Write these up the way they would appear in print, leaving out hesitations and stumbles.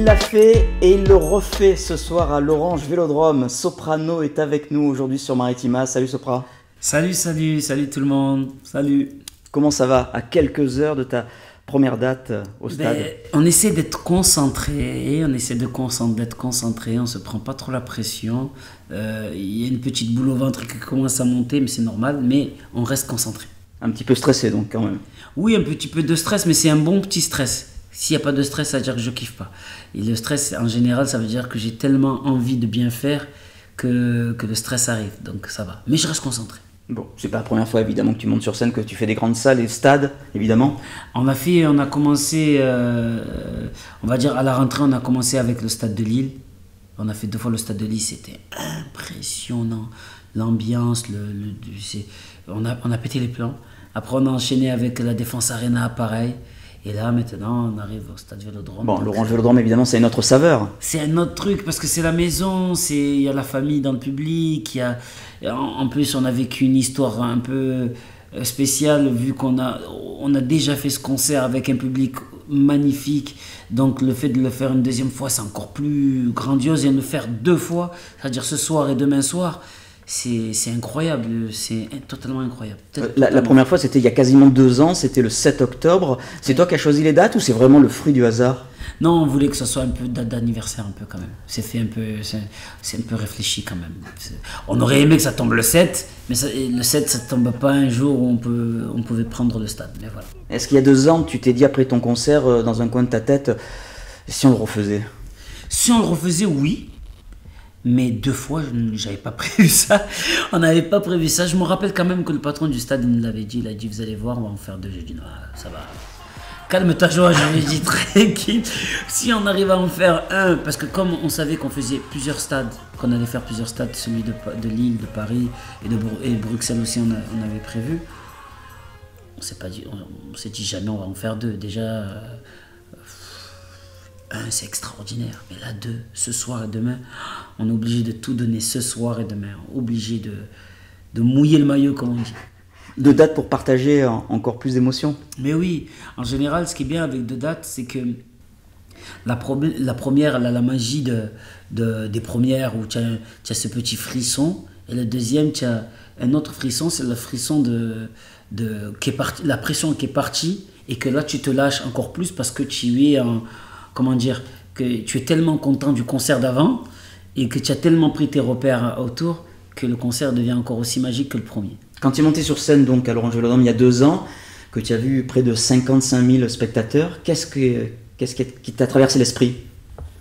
Il l'a fait et il le refait ce soir à l'Orange Vélodrome. Soprano est avec nous aujourd'hui sur Maritima. Salut Sopra. Salut tout le monde, salut. Comment ça va à quelques heures de ta première date au stade? On essaie d'être concentré, d'être concentré, on se prend pas trop la pression. Il y a une petite boule au ventre qui commence à monter, mais c'est normal, mais on reste concentré. Un petit peu stressé donc quand même. Oui, un petit peu de stress, mais c'est un bon petit stress. S'il n'y a pas de stress, ça veut dire que je kiffe pas. Et le stress, en général, ça veut dire que j'ai tellement envie de bien faire que le stress arrive, donc ça va. Mais je reste concentré. Bon, c'est pas la première fois évidemment que tu montes sur scène, que tu fais des grandes salles et stades, évidemment. On a commencé, on va dire à la rentrée, on a commencé avec le stade de Lille. On a fait 2 fois le stade de Lille, c'était impressionnant. L'ambiance, on a pété les plans. Après, on a enchaîné avec la Défense Arena, pareil. Et là, maintenant, on arrive au stade Vélodrome. Bon, l'Orange Vélodrome, évidemment, c'est une autre saveur. C'est un autre truc, parce que c'est la maison, il y a la famille dans le public. En plus, on a vécu une histoire un peu spéciale, vu qu'on a déjà fait ce concert avec un public magnifique. Donc, le fait de le faire une deuxième fois, c'est encore plus grandiose. Et de le faire 2 fois, c'est-à-dire ce soir et demain soir, c'est incroyable, c'est totalement incroyable. La première fois, c'était il y a quasiment 2 ans, c'était le 7 octobre. C'est toi qui as choisi les dates ou c'est vraiment le fruit du hasard? Non, on voulait que ce soit un peu date d'anniversaire, un peu quand même. C'est fait un peu, c'est un peu réfléchi quand même. On aurait aimé que ça tombe le 7, mais le 7, ça ne tombe pas un jour où on pouvait prendre le stade. Mais voilà. Est-ce qu'il y a 2 ans, tu t'es dit après ton concert, dans un coin de ta tête, si on le refaisait? Si on le refaisait, oui. Mais 2 fois, j'avais pas prévu ça. On n'avait pas prévu ça. Je me rappelle quand même que le patron du stade nous l'avait dit. Il a dit, vous allez voir, on va en faire 2. J'ai dit, non, ça va. Calme ta joie, j'avais dit tranquille. Si on arrive à en faire 1, parce que comme on savait qu'on faisait plusieurs stades, qu'on allait faire plusieurs stades, celui de Lille, de Paris et de Bruxelles aussi, on avait prévu. On s'est dit jamais on va en faire 2. Déjà, 1, c'est extraordinaire. Mais là, 2, ce soir et demain, on est obligé de tout donner ce soir et demain. Obligé de mouiller le maillot, comme on dit. 2 dates pour partager encore plus d'émotions. Mais oui, en général, ce qui est bien avec 2 dates, c'est que la première, elle a la magie des premières où tu as ce petit frisson. Et la deuxième, tu as un autre frisson, c'est le frisson la pression qui est partie. Et que là, tu te lâches encore plus parce que tu es comment dire, que tu es tellement content du concert d'avant et que tu as tellement pris tes repères autour que le concert devient encore aussi magique que le premier. Quand tu es monté sur scène donc à l'Orange Vélodrome il y a 2 ans, que tu as vu près de 55 000 spectateurs, qu'est-ce qui t'a traversé l'esprit?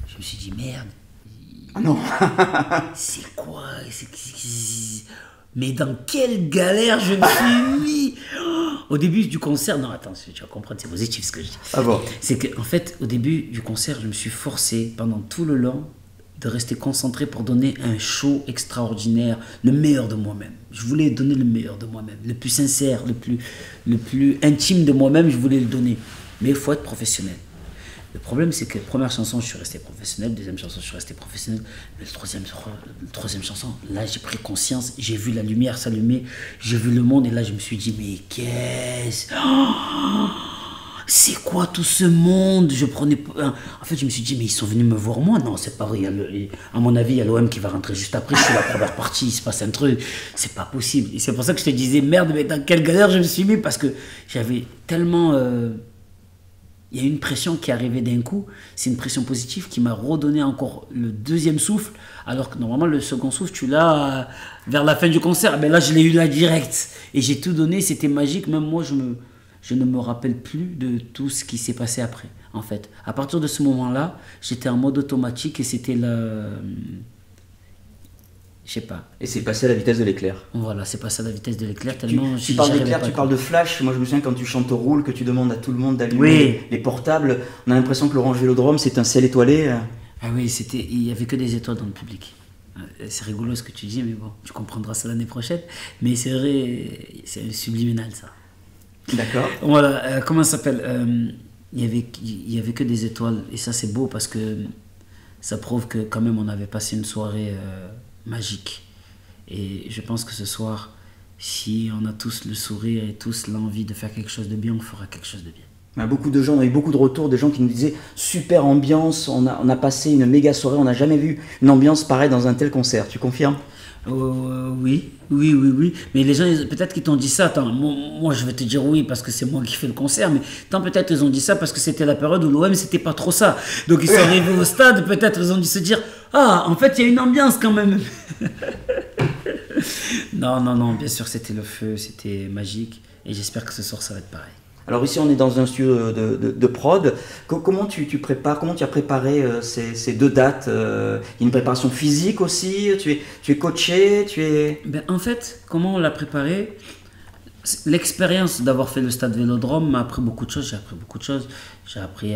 Je me suis dit merde. Ah non. C'est quoi? Mais dans quelle galère je me suis mis? Au début du concert, non attends, tu vas comprendre, c'est positif ce que je dis. Ah bon? C'est qu'en fait, au début du concert, je me suis forcé pendant tout le long de rester concentré pour donner un show extraordinaire, le meilleur de moi-même. Je voulais donner le meilleur de moi-même, le plus sincère, le plus intime de moi-même, je voulais le donner. Mais il faut être professionnel. Le problème, c'est que la première chanson, je suis resté professionnel. Deuxième chanson, je suis resté professionnel. Mais la troisième chanson, là, j'ai pris conscience. J'ai vu la lumière s'allumer. J'ai vu le monde. Et là, je me suis dit, mais c'est quoi tout ce monde? En fait, je me suis dit, mais ils sont venus me voir moi? Non, c'est pas vrai. À mon avis, il y a l'OM qui va rentrer juste après. Je suis la première partie, il se passe un truc. C'est pas possible. Et c'est pour ça que je te disais, merde, mais dans quelle galère je me suis mis? Parce que j'avais tellement... Il y a une pression qui est arrivée d'un coup, c'est une pression positive qui m'a redonné encore le 2e souffle, alors que normalement le second souffle, tu l'as vers la fin du concert. Mais là, je l'ai eu là direct et j'ai tout donné, c'était magique. Même moi, je ne me rappelle plus de tout ce qui s'est passé après, en fait. À partir de ce moment-là, j'étais en mode automatique et c'était je sais pas. Et c'est passé à la vitesse de l'éclair. Voilà, c'est passé à la vitesse de l'éclair tellement... Tu parles d'éclair, tu parles de flash. Moi je me souviens quand tu chantes au roule, que tu demandes à tout le monde d'allumer les portables. On a l'impression que l'Orange Vélodrome c'est un ciel étoilé. Ah oui, il y avait que des étoiles dans le public. C'est rigolo ce que tu dis, mais bon, tu comprendras ça l'année prochaine. Mais c'est vrai, c'est subliminal ça. D'accord. Voilà, comment ça s'appelle il y avait que des étoiles. Et ça c'est beau parce que ça prouve que quand même on avait passé une soirée... magique. Et je pense que ce soir, si on a tous le sourire et tous l'envie de faire quelque chose de bien, on fera quelque chose de bien. On a beaucoup de gens, on a eu beaucoup de retours, des gens qui nous disaient super ambiance, on a passé une méga soirée, on n'a jamais vu une ambiance pareille dans un tel concert. Tu confirmes? Oui. Mais les gens, peut-être qu'ils t'ont dit ça. Attends, moi, je vais te dire oui parce que c'est moi qui fais le concert. Mais tant peut-être ils ont dit ça parce que c'était la période où l'OM, c'était pas trop ça. Donc ils sont arrivés au stade, peut-être ils ont dû se dire ah, en fait, il y a une ambiance quand même. Non, bien sûr, c'était le feu, c'était magique. Et j'espère que ce soir, ça va être pareil. Alors ici on est dans un studio de prod. Comment tu prépares, comment tu as préparé ces deux dates? Il y a une préparation physique aussi, tu es coaché, En fait, comment on l'a préparé? L'expérience d'avoir fait le stade Vélodrome m'a appris beaucoup de choses. J'ai appris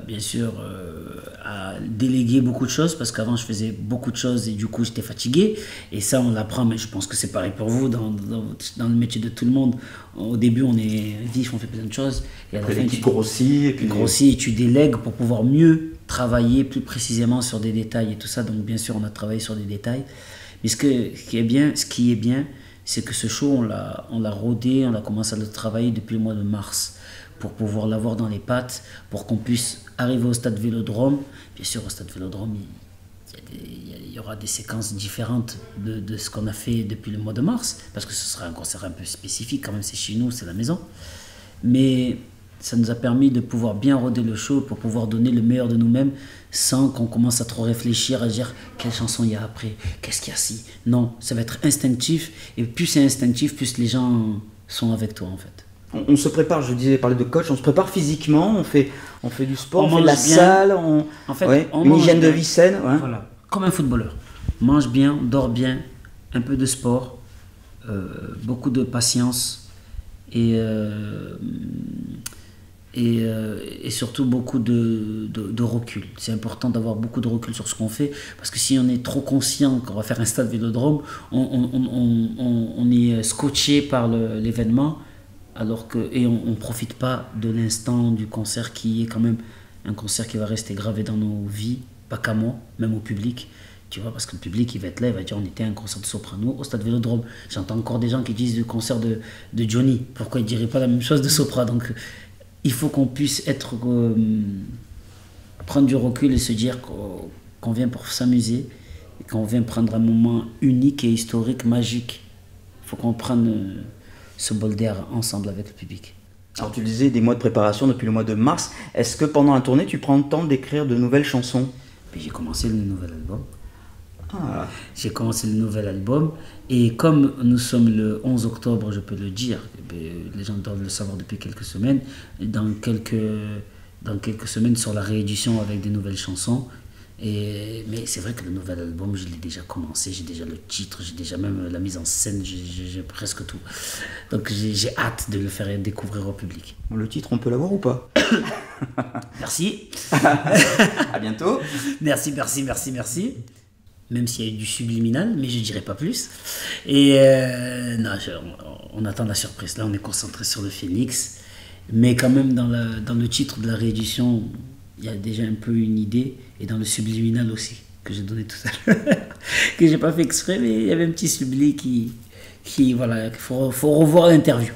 bien sûr à déléguer beaucoup de choses parce qu'avant je faisais beaucoup de choses et du coup j'étais fatigué, et ça on l'apprend, mais je pense que c'est pareil pour vous dans le métier de tout le monde. Au début on est vif, on fait plein de choses et à la fin tu grossis et tu délègues pour pouvoir mieux travailler plus précisément sur des détails et tout ça. Donc bien sûr on a travaillé sur des détails, mais ce qui est bien c'est que ce show on l'a rodé, on a commencé à le travailler depuis le mois de mars pour pouvoir l'avoir dans les pattes, pour qu'on puisse arriver au stade Vélodrome. Bien sûr, au stade Vélodrome, il y aura des séquences différentes de ce qu'on a fait depuis le mois de mars, parce que ce sera un concert un peu spécifique, quand même c'est chez nous, c'est la maison. Mais ça nous a permis de pouvoir bien roder le show, pour pouvoir donner le meilleur de nous-mêmes, sans qu'on commence à trop réfléchir, à dire quelle chanson il y a après, qu'est-ce qu'il y a si. Non, ça va être instinctif, et plus c'est instinctif, plus les gens sont avec toi en fait. On se prépare, je disais, parler de coach, on se prépare physiquement, on fait du sport, on fait de la salle, une hygiène de vie saine. Ouais. Voilà, comme un footballeur. Mange bien, dors bien, un peu de sport, beaucoup de patience et surtout beaucoup de recul. C'est important d'avoir beaucoup de recul sur ce qu'on fait, parce que si on est trop conscient qu'on va faire un stade Vélodrome, on est scotché par l'événement. Et on ne profite pas de l'instant du concert, qui est quand même un concert qui va rester gravé dans nos vies, pas qu'à moi, même au public, tu vois, parce que le public il va être là, il va dire on était à un concert de soprano au stade Vélodrome. J'entends encore des gens qui disent du concert de Johnny, pourquoi ils ne diraient pas la même chose de Sopra? Donc il faut qu'on puisse prendre du recul et se dire qu'on vient pour s'amuser, et qu'on vient prendre un moment unique et historique, magique. Il faut qu'on prenne ce bol d'air ensemble avec le public. Alors tu disais des mois de préparation depuis le mois de mars. Est-ce que pendant la tournée tu prends le temps d'écrire de nouvelles chansons? J'ai commencé le nouvel album. Ah. J'ai commencé le nouvel album, et comme nous sommes le 11 octobre, je peux le dire, les gens doivent le savoir depuis quelques semaines, dans quelques semaines sur la réédition avec des nouvelles chansons. Mais c'est vrai que le nouvel album, je l'ai déjà commencé, j'ai déjà le titre, j'ai déjà même la mise en scène, j'ai presque tout. Donc j'ai hâte de le faire découvrir au public. Le titre, on peut l'avoir ou pas? Merci. À bientôt. Merci. Même s'il y a eu du subliminal, mais je ne dirai pas plus. Et on attend la surprise. Là, on est concentré sur le Phénix. Mais quand même, dans le titre de la réédition, il y a déjà un peu une idée. Et dans le subliminal aussi, que j'ai donné tout à l'heure, que j'ai pas fait exprès, mais il y avait un petit subli qui voilà, il faut revoir l'interview.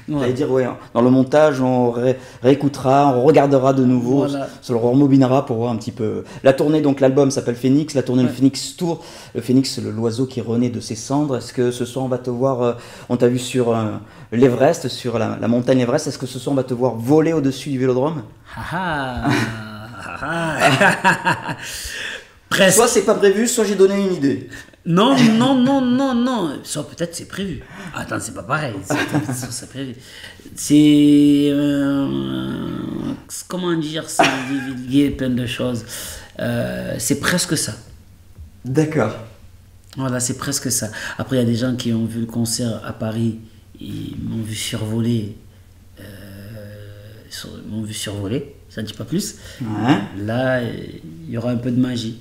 Voilà. J'allais dire, ouais, dans le montage, on réécoutera, on regardera de nouveau, voilà. On se le rembobinera pour voir un petit peu. La tournée, donc l'album s'appelle Phénix, la tournée, ouais. Le Phénix Tour. Le Phénix, l'oiseau qui renaît de ses cendres. Est-ce que ce soir, on va te voir, on t'a vu sur l'Everest, sur la montagne Everest, est-ce que ce soir, on va te voir voler au-dessus du Vélodrome? Presque. Soit c'est pas prévu, soit j'ai donné une idée. Non. Soit peut-être c'est prévu. Attends, c'est pas pareil. C'est prévu. C'est comment dire, c'est divulguer plein de choses. C'est presque ça. D'accord. Voilà, c'est presque ça. Après, il y a des gens qui ont vu le concert à Paris, ils m'ont vu survoler. Ça ne dit pas plus. Ouais. Là, il y aura un peu de magie.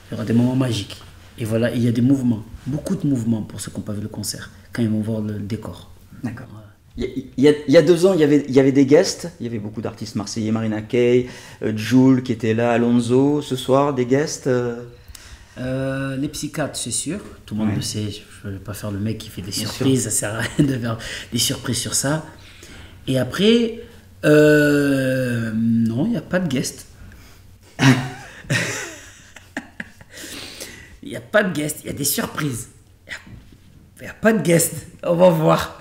Il y aura des moments magiques. Et voilà, il y a des mouvements, beaucoup de mouvements pour ceux qui n'ont pas vu le concert, quand ils vont voir le décor. D'accord. Voilà. Il y a 2 ans, il y avait des guests. Il y avait beaucoup d'artistes marseillais, Marina Kaye, Jul qui était là, Alonso. Ce soir, des guests Les psychiatres, c'est sûr. Tout le monde le sait. Je ne vais pas faire le mec qui fait des surprises. Ça ne sert à rien de faire des surprises sur ça. Et après, Non, il n'y a pas de guest. Il n'y a pas de guest, il y a des surprises. Il n'y a pas de guest, on va voir.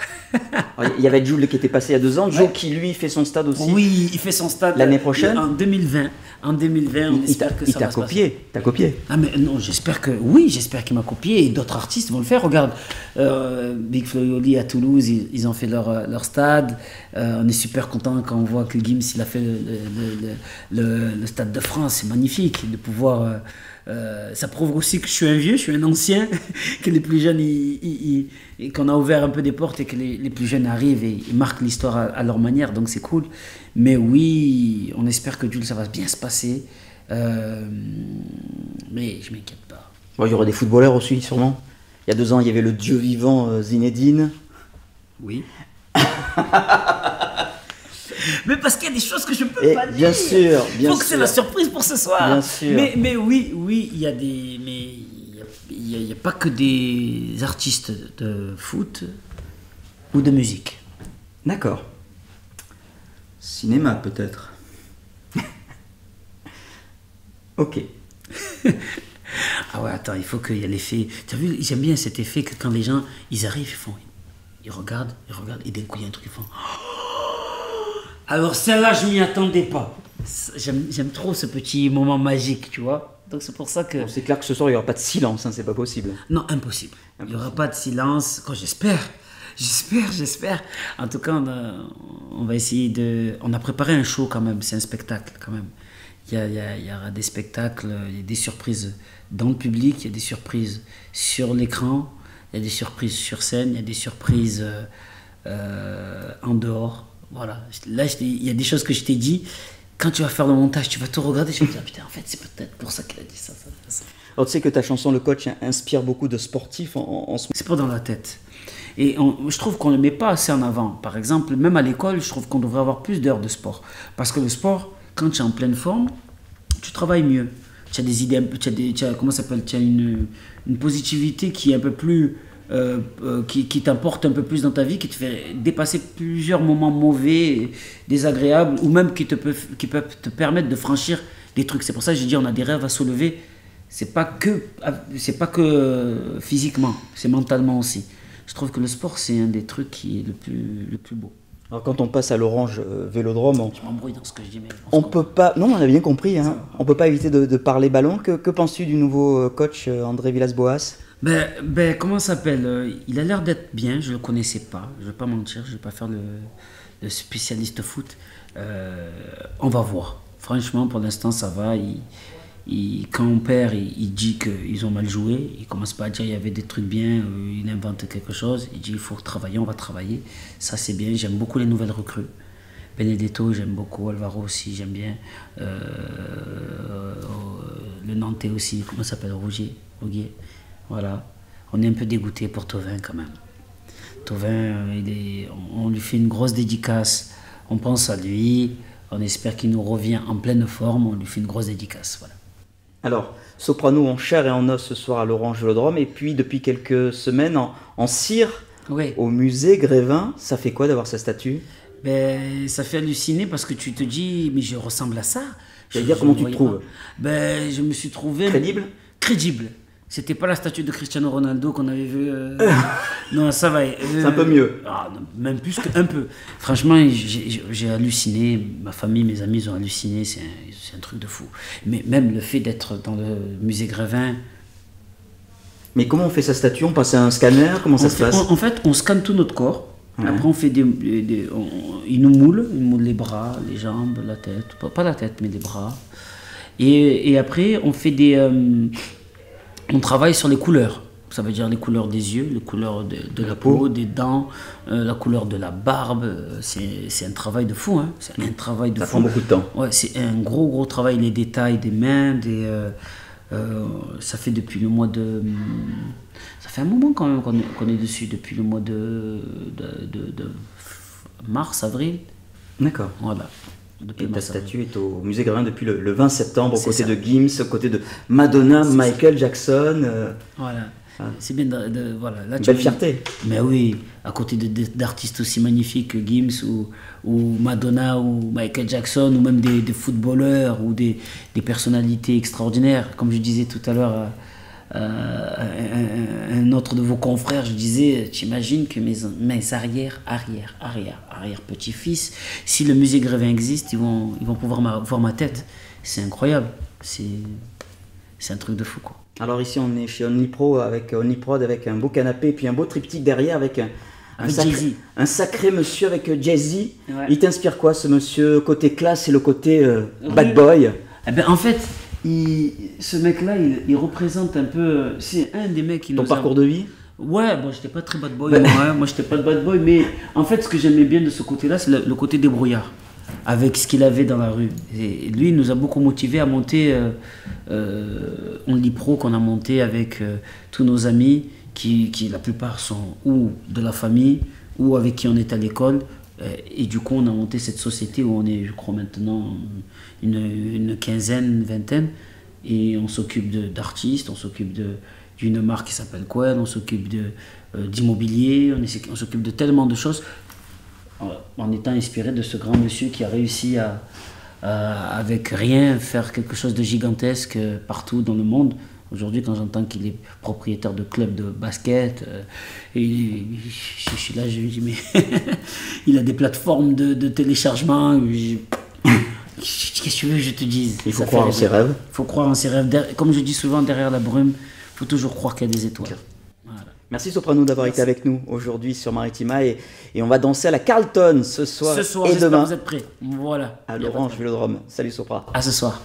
Il y avait Jules qui était passé il y a 2 ans, Joe qui lui fait son stade aussi. Oui, il fait son stade l'année prochaine. En 2020. En 2020, on espère que ça va se passer. Il t'a copié. Ah mais non, j'espère qu'il m'a copié et d'autres artistes vont le faire. Regarde, Big Flo et Oli à Toulouse, ils ont fait leur stade. On est super content quand on voit que Gims il a fait le Stade de France. C'est magnifique de pouvoir. Ça prouve aussi que je suis un vieux, je suis un ancien, que les plus jeunes, qu'on a ouvert un peu des portes et que les plus jeunes arrivent et ils marquent l'histoire à leur manière, donc c'est cool. Mais oui, on espère que Jules, ça va bien se passer, mais je m'inquiète pas. Bon, il y aura des footballeurs aussi, sûrement. Il y a 2 ans, il y avait le dieu vivant Zinedine. Oui. Mais parce qu'il y a des choses que je peux pas dire. Bien sûr, bien sûr. Faut que c'est la surprise pour ce soir. Bien sûr. Mais oui, il y a des, mais il y a pas que des artistes de foot ou de musique. D'accord. Cinéma peut-être. Ok. Ah ouais, attends, il faut qu'il y ait l'effet. Tu as vu, j'aime bien cet effet que quand les gens, ils arrivent, ils regardent, et d'un coup il y a un truc, ils font. Alors celle-là, je m'y attendais pas. J'aime trop ce petit moment magique, tu vois. Donc c'est pour ça que... C'est clair que ce soir, il n'y aura pas de silence, hein, c'est pas possible. Non, impossible. Il n'y aura pas de silence. J'espère. En tout cas, on va essayer de... On a préparé un show quand même, c'est un spectacle quand même. Il y aura des spectacles, il y a des surprises dans le public, il y a des surprises sur l'écran, il y a des surprises sur scène, il y a des surprises en dehors. Voilà, là il y a des choses que je t'ai dit. Quand tu vas faire le montage, tu vas tout regarder, tu vas te dire putain, en fait, c'est peut-être pour ça qu'elle a dit ça. Alors tu sais que ta chanson Le Coach inspire beaucoup de sportifs en ce moment. C'est pas dans la tête. Et je trouve qu'on ne le met pas assez en avant. Par exemple, même à l'école, je trouve qu'on devrait avoir plus d'heures de sport. Parce que le sport, quand tu es en pleine forme, tu travailles mieux. Tu as des idées, comment ça s'appelle, tu as une positivité qui est un peu plus... qui t'importe un peu plus dans ta vie, qui te fait dépasser plusieurs moments mauvais, désagréables, ou même qui peuvent te permettre de franchir des trucs. C'est pour ça que j'ai dit on a des rêves à soulever. C'est pas que physiquement, c'est mentalement aussi. Je trouve que le sport, c'est un des trucs qui est le plus beau. Alors quand on passe à l'Orange Vélodrome, je m'embrouille dans ce que je dis, mais on peut pas. Non, on a bien compris. Hein. On peut pas éviter de parler ballon. Que penses-tu du nouveau coach André Villas-Boas? Comment ça s'appelle? Il a l'air d'être bien. Je le connaissais pas. Je vais pas mentir. Je vais pas faire le spécialiste foot. On va voir. Franchement, pour l'instant, ça va. Quand on perd, il dit qu'ils ont mal joué. Il commence pas à dire il y avait des trucs bien, il invente quelque chose. Il dit il faut travailler, on va travailler. Ça c'est bien, j'aime beaucoup les nouvelles recrues. Benedetto, j'aime beaucoup. Alvaro aussi, j'aime bien. Le Nantais aussi, comment ça s'appelle? Rougier. Voilà. On est un peu dégoûté pour Thauvin quand même. Thauvin, on lui fait une grosse dédicace. On pense à lui. On espère qu'il nous revient en pleine forme. On lui fait une grosse dédicace. Voilà. Alors, Soprano en chair et en os ce soir à l'Orange Vélodrome, et puis depuis quelques semaines en cire au musée Grévin. Ça fait quoi d'avoir sa statue? Ça fait halluciner parce que tu te dis, mais je ressemble à ça. Je veux dire, comment tu te trouves? Je me suis trouvé... Crédible. C'était pas la statue de Cristiano Ronaldo qu'on avait vu. Non, ça va. C'est un peu mieux. Non, même plus qu'un peu. Franchement, j'ai halluciné. Ma famille, mes amis, ils ont halluciné. C'est un truc de fou. Mais même le fait d'être dans le musée Grévin. Mais comment on fait sa statue? On passe à un scanner? Comment ça se passe? En fait, on scanne tout notre corps. Ouais. Après, on fait ils nous moulent. Ils moulent les bras, les jambes, la tête. Pas la tête, mais les bras. Et après, on fait on travaille sur les couleurs. Ça veut dire les couleurs des yeux, les couleurs de la peau, des dents, la couleur de la barbe. C'est un travail de fou. Hein. C'est un travail de fou. Ça prend beaucoup de temps. Ouais, c'est un gros travail. Les détails des mains, ça fait depuis le mois de... Ça fait un moment quand même qu'on est dessus, depuis le mois de mars, avril. D'accord. Voilà. Et ta statue est au musée Grévin depuis le 20 septembre, aux côtés de Gims, aux côtés de Madonna, Michael Jackson. Voilà. C'est bien voilà. Là, Une belle fierté. Mais oui, à côté d'artistes aussi magnifiques que Gims ou Madonna ou Michael Jackson ou même des footballeurs ou des personnalités extraordinaires. Comme je disais tout à l'heure, un autre de vos confrères, je disais, t'imagines que mes arrière petits-fils, si le musée Grévin existe, ils vont pouvoir voir ma tête. C'est incroyable. C'est un truc de fou, quoi. Alors ici on est chez Omniprod avec un beau canapé et puis un beau triptyque derrière avec un sacré monsieur avec Jay-Z. Ouais. Il t'inspire quoi ce monsieur, côté classe et le côté bad boy? Eh ben, en fait, ce mec-là, il représente un peu... C'est un des mecs qui Ton parcours de vie? Ouais, bon, j'étais pas très bad boy. Moi, j'étais pas de bad boy, mais en fait, ce que j'aimais bien de ce côté-là, c'est le côté débrouillard, avec ce qu'il avait dans la rue. Et lui, il nous a beaucoup motivés à monter Only Pro, qu'on a monté avec tous nos amis, qui la plupart sont ou de la famille, ou avec qui on est à l'école. Et du coup, on a monté cette société où on est, je crois, maintenant une quinzaine, une vingtaine. Et on s'occupe d'artistes, on s'occupe d'une marque qui s'appelle Quell, on s'occupe d'immobilier, on s'occupe de tellement de choses. En étant inspiré de ce grand monsieur qui a réussi à avec rien, faire quelque chose de gigantesque partout dans le monde. Aujourd'hui, quand j'entends qu'il est propriétaire de clubs de basket, et je suis là, je me dis, mais il a des plateformes de téléchargement. Qu'est-ce que tu veux que je te dise? Il faut croire en ses rêves. Il faut croire en ses rêves. Comme je dis souvent, derrière la brume, il faut toujours croire qu'il y a des étoiles. Okay. Voilà. Merci Soprano d'avoir été avec nous aujourd'hui sur Maritima et on va danser à la Carlton ce soir et demain. Vous êtes prêts. Voilà. À l'Orange Vélodrome. Salut Sopra. À ce soir.